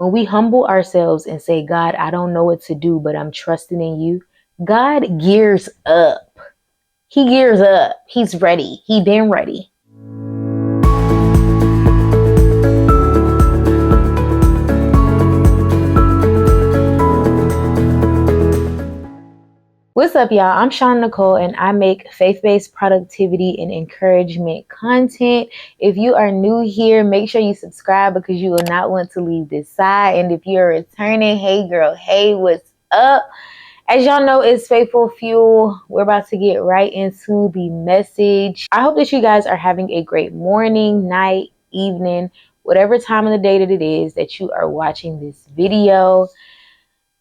When we humble ourselves and say, God, I don't know what to do, but I'm trusting in you, God gears up. He gears up. He's ready. He been ready. What's up, y'all? I'm Shawna Nicole, and I make faith-based productivity and encouragement content. If you are new here, make sure you subscribe because you will not want to leave this side. And if you're returning, hey girl, hey, what's up? As y'all know, it's Faithful Fuel. We're about to get right into the message. I hope that you guys are having a great morning, night, evening, whatever time of the day that it is that you are watching this video.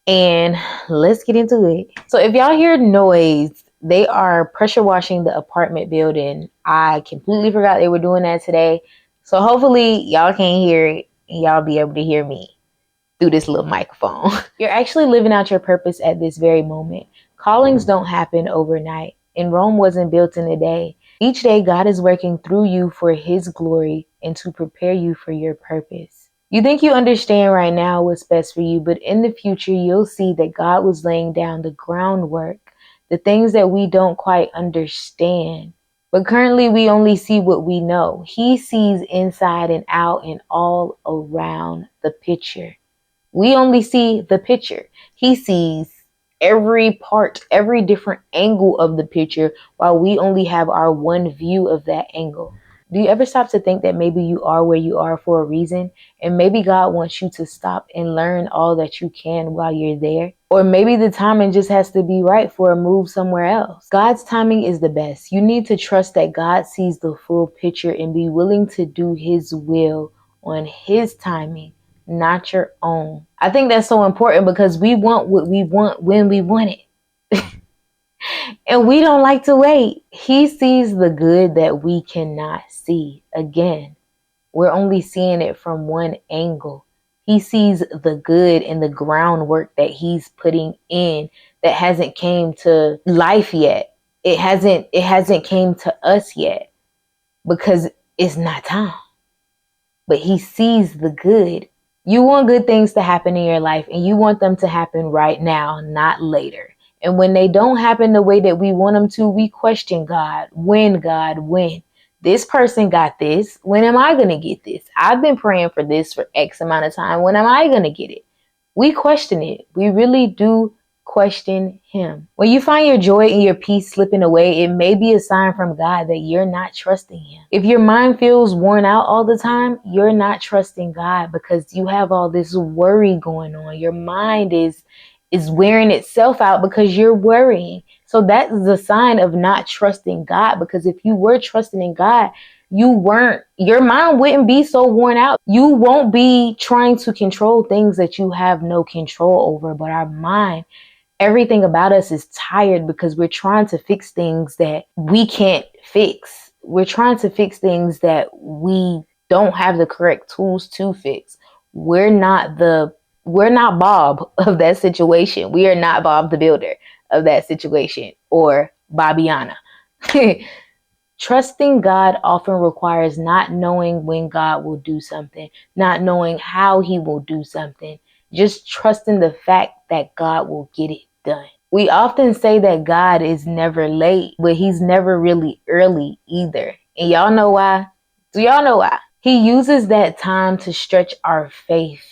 And let's get into it. So if y'all hear noise, they are pressure washing the apartment building. I completely forgot they were doing that today. So hopefully y'all can hear it and y'all be able to hear me through this little microphone. You're actually living out your purpose at this very moment. Callings don't happen overnight, and Rome wasn't built in a day. Each day, God is working through you for His glory and to prepare you for your purpose. You think you understand right now what's best for you, but in the future, you'll see that God was laying down the groundwork, the things that we don't quite understand. But currently, we only see what we know. He sees inside and out and all around the picture. We only see the picture. He sees every part, every different angle of the picture, while we only have our one view of that angle. Do you ever stop to think that maybe you are where you are for a reason? And maybe God wants you to stop and learn all that you can while you're there? Or maybe the timing just has to be right for a move somewhere else. God's timing is the best. You need to trust that God sees the full picture and be willing to do His will on His timing, not your own. I think that's so important because we want what we want when we want it. And we don't like to wait. He sees the good that we cannot see. Again, we're only seeing it from one angle. He sees the good in the groundwork that He's putting in that hasn't came to life yet. It hasn't came to us yet because it's not time. But He sees the good. You want good things to happen in your life, and you want them to happen right now, not later. And when they don't happen the way that we want them to, we question God. When, God, when? This person got this. When am I going to get this? I've been praying for this for X amount of time. When am I going to get it? We question it. We really do question Him. When you find your joy and your peace slipping away, it may be a sign from God that you're not trusting Him. If your mind feels worn out all the time, you're not trusting God because you have all this worry going on. Your mind is wearing itself out because you're worrying. So that is a sign of not trusting God, because if you were trusting in God, your mind wouldn't be so worn out. You won't be trying to control things that you have no control over. But our mind, everything about us is tired because we're trying to fix things that we can't fix. We're trying to fix things that we don't have the correct tools to fix. We're not Bob of that situation. We are not Bob the Builder of that situation, or Bobbiana. Trusting God often requires not knowing when God will do something, not knowing how He will do something, just trusting the fact that God will get it done. We often say that God is never late, but He's never really early either. And y'all know why? Do y'all know why? He uses that time to stretch our faith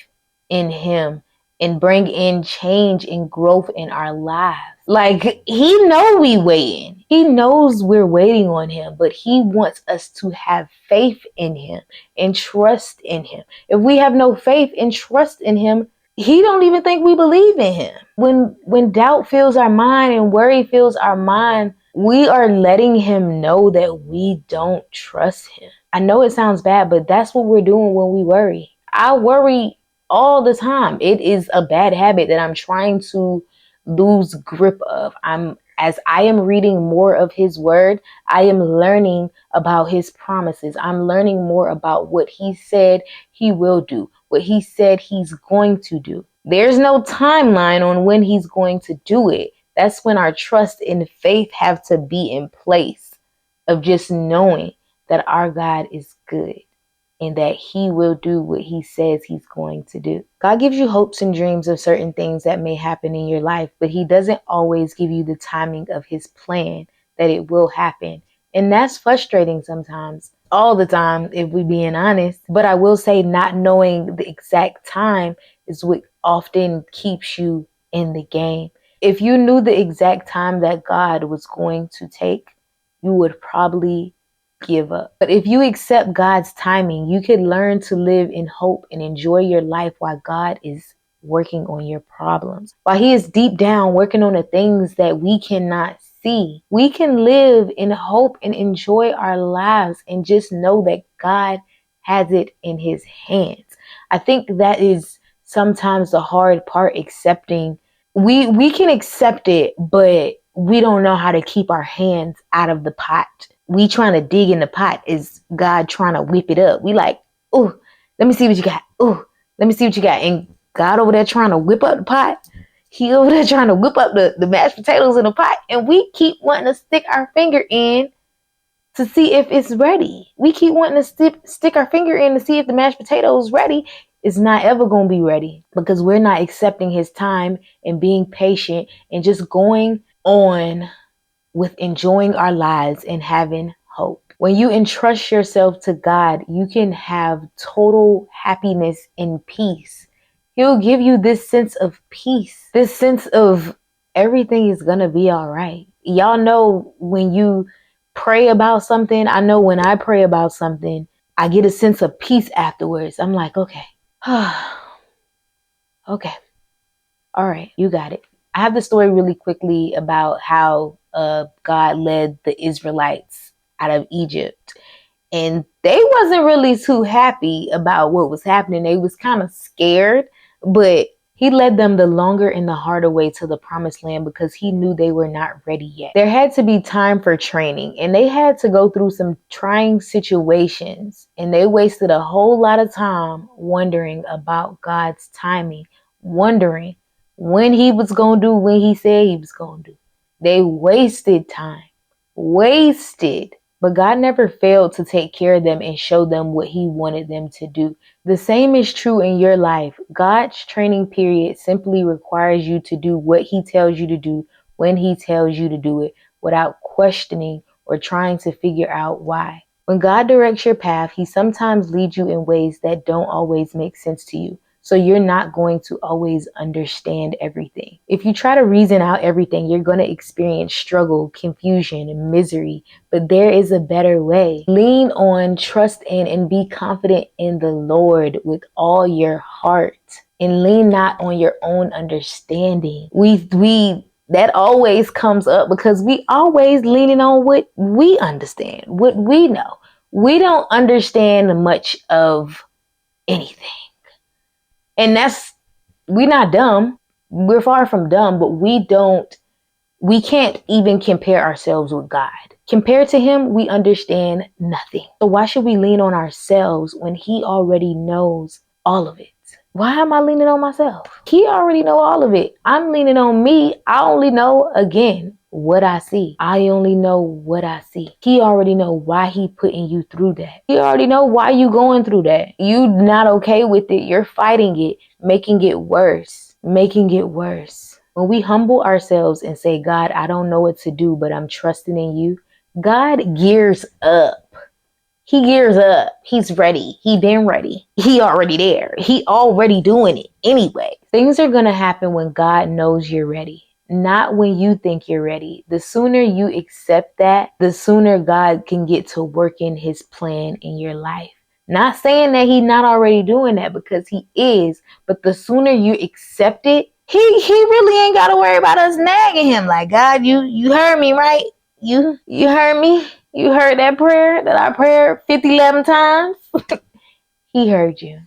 in Him and bring in change and growth in our lives. Like, He know we waiting. He knows we're waiting on Him, but He wants us to have faith in Him and trust in Him. If we have no faith and trust in Him, He don't even think we believe in Him. When doubt fills our mind and worry fills our mind, we are letting Him know that we don't trust Him. I know it sounds bad, but that's what we're doing when we worry. I worry all the time. It is a bad habit that I'm trying to lose grip of. As I am reading more of His word, I am learning about His promises. I'm learning more about what He said He will do, what He said He's going to do. There's no timeline on when He's going to do it. That's when our trust and faith have to be in place, of just knowing that our God is good. and that he will do what he says he's going to do. God gives you hopes and dreams of certain things that may happen in your life, but he doesn't always give you the timing of his plan that it will happen. And that's frustrating sometimes, all the time, if we're being honest. But I will say not knowing the exact time is what often keeps you in the game. If you knew the exact time that God was going to take, you would probably give up. But if you accept God's timing, you can learn to live in hope and enjoy your life while God is working on your problems. While he is deep down working on the things that we cannot see, we can live in hope and enjoy our lives and just know that God has it in his hands. I think that is sometimes the hard part, accepting. We can accept it, but we don't know how to keep our hands out of the pot. We trying to dig in the pot is God trying to whip it up. We like, oh, let me see what you got. Oh, let me see what you got. And God over there trying to whip up the pot. He over there trying to whip up the mashed potatoes in the pot. And we keep wanting to stick our finger in to see if it's ready. We keep wanting to stick our finger in to see if the mashed potato is ready. It's not ever going to be ready because we're not accepting his time and being patient and just going on with enjoying our lives and having hope. When you entrust yourself to God, you can have total happiness and peace. He'll give you this sense of peace, this sense of everything is going to be all right. Y'all know when you pray about something, I know when I pray about something, I get a sense of peace afterwards. I'm like, okay, okay, all right, you got it. I have the story really quickly about how God led the Israelites out of Egypt. And they wasn't really too happy about what was happening. They was kind of scared, but he led them the longer and the harder way to the promised land because he knew they were not ready yet. There had to be time for training, and they had to go through some trying situations, and they wasted a whole lot of time wondering about God's timing, wondering when he was going to do what he said he was going to do. They wasted time, wasted. But God never failed to take care of them and show them what he wanted them to do. The same is true in your life. God's training period simply requires you to do what he tells you to do when he tells you to do it without questioning or trying to figure out why. When God directs your path, he sometimes leads you in ways that don't always make sense to you. So you're not going to always understand everything. If you try to reason out everything, you're going to experience struggle, confusion, and misery. But there is a better way. Lean on, trust in, and be confident in the Lord with all your heart. And lean not on your own understanding. That always comes up because we always leaning on what we understand, what we know. We don't understand much of anything. And we're not dumb. We're far from dumb, but we can't even compare ourselves with God. Compared to him, we understand nothing. So why should we lean on ourselves when he already knows all of it? Why am I leaning on myself? He already know all of it. I'm leaning on me. I only know, again, what I see. I only know what I see. He already know why he putting you through that. He already know why you going through that. You not okay with it. You're fighting it, making it worse, making it worse. When we humble ourselves and say, God, I don't know what to do, but I'm trusting in you, God gears up. He gears up. He's ready. He been ready. He already there. He already doing it anyway. Things are going to happen when God knows you're ready, not when you think you're ready. The sooner you accept that, the sooner God can get to working his plan in your life. Not saying that he's not already doing that, because he is, but the sooner you accept it, he really ain't got to worry about us nagging him like, God, you heard me, right? You heard me? You heard that prayer that I prayed 11 times? He heard you.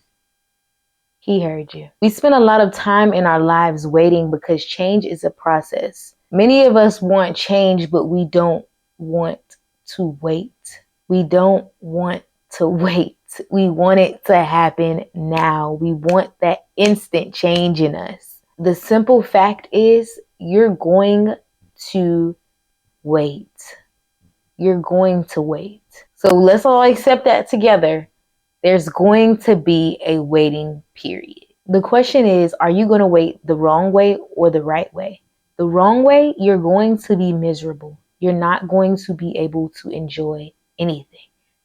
He heard you. We spend a lot of time in our lives waiting because change is a process. Many of us want change, but we don't want to wait. We don't want to wait. We want it to happen now. We want that instant change in us. The simple fact is, you're going to wait. You're going to wait. So let's all accept that together. There's going to be a waiting period. The question is, are you going to wait the wrong way or the right way? The wrong way, you're going to be miserable. You're not going to be able to enjoy anything.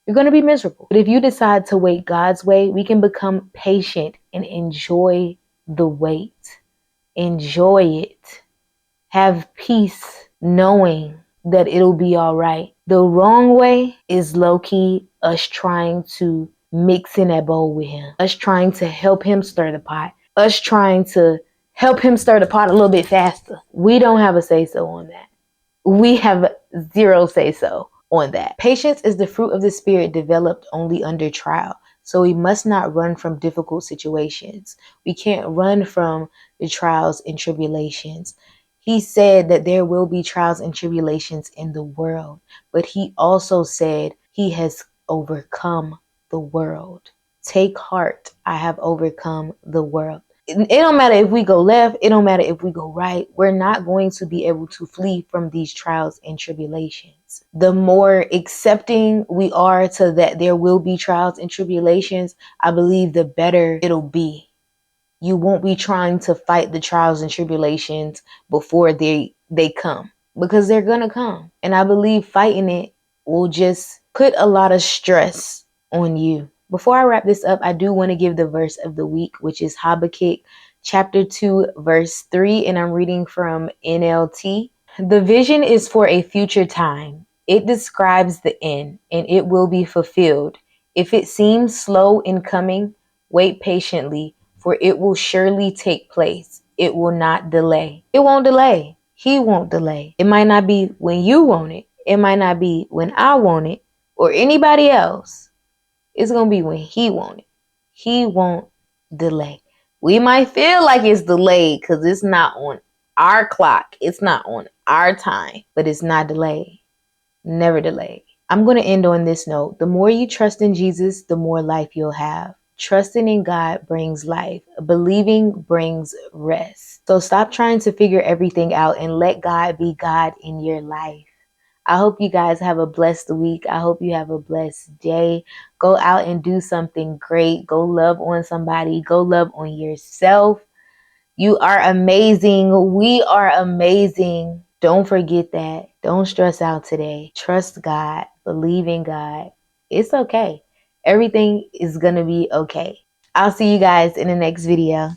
You're going to be miserable. But if you decide to wait God's way, we can become patient and enjoy the wait. Enjoy it. Have peace knowing that it'll be all right. The wrong way is low-key us trying to mix in that bowl with him. Us trying to help him stir the pot. Us trying to help him stir the pot a little bit faster. We don't have a say-so on that. We have zero say-so on that. Patience is the fruit of the Spirit developed only under trial. So we must not run from difficult situations. We can't run from the trials and tribulations. He said that there will be trials and tribulations in the world, but he also said he has overcome the world. Take heart, I have overcome the world. It don't matter if we go left, it don't matter if we go right. We're not going to be able to flee from these trials and tribulations. The more accepting we are to that there will be trials and tribulations, I believe the better it'll be. You won't be trying to fight the trials and tribulations before they come, because they're gonna come. And I believe fighting it will just put a lot of stress on you. Before I wrap this up, I do want to give the verse of the week, which is Habakkuk chapter 2, verse 3, and I'm reading from NLT. The vision is for a future time. It describes the end, and it will be fulfilled. If it seems slow in coming, wait patiently, for it will surely take place. It will not delay. It won't delay. He won't delay. It might not be when you want it. It might not be when I want it or anybody else. It's going to be when he wants it. He won't delay. We might feel like it's delayed because it's not on our clock. It's not on our time, but it's not delayed. Never delayed. I'm going to end on this note. The more you trust in Jesus, the more life you'll have. Trusting in God brings life. Believing brings rest. So stop trying to figure everything out and let God be God in your life. I hope you guys have a blessed week. I hope you have a blessed day. Go out and do something great. Go love on somebody. Go love on yourself. You are amazing. We are amazing. Don't forget that. Don't stress out today. Trust God. Believe in God. It's okay. Everything is going to be okay. I'll see you guys in the next video.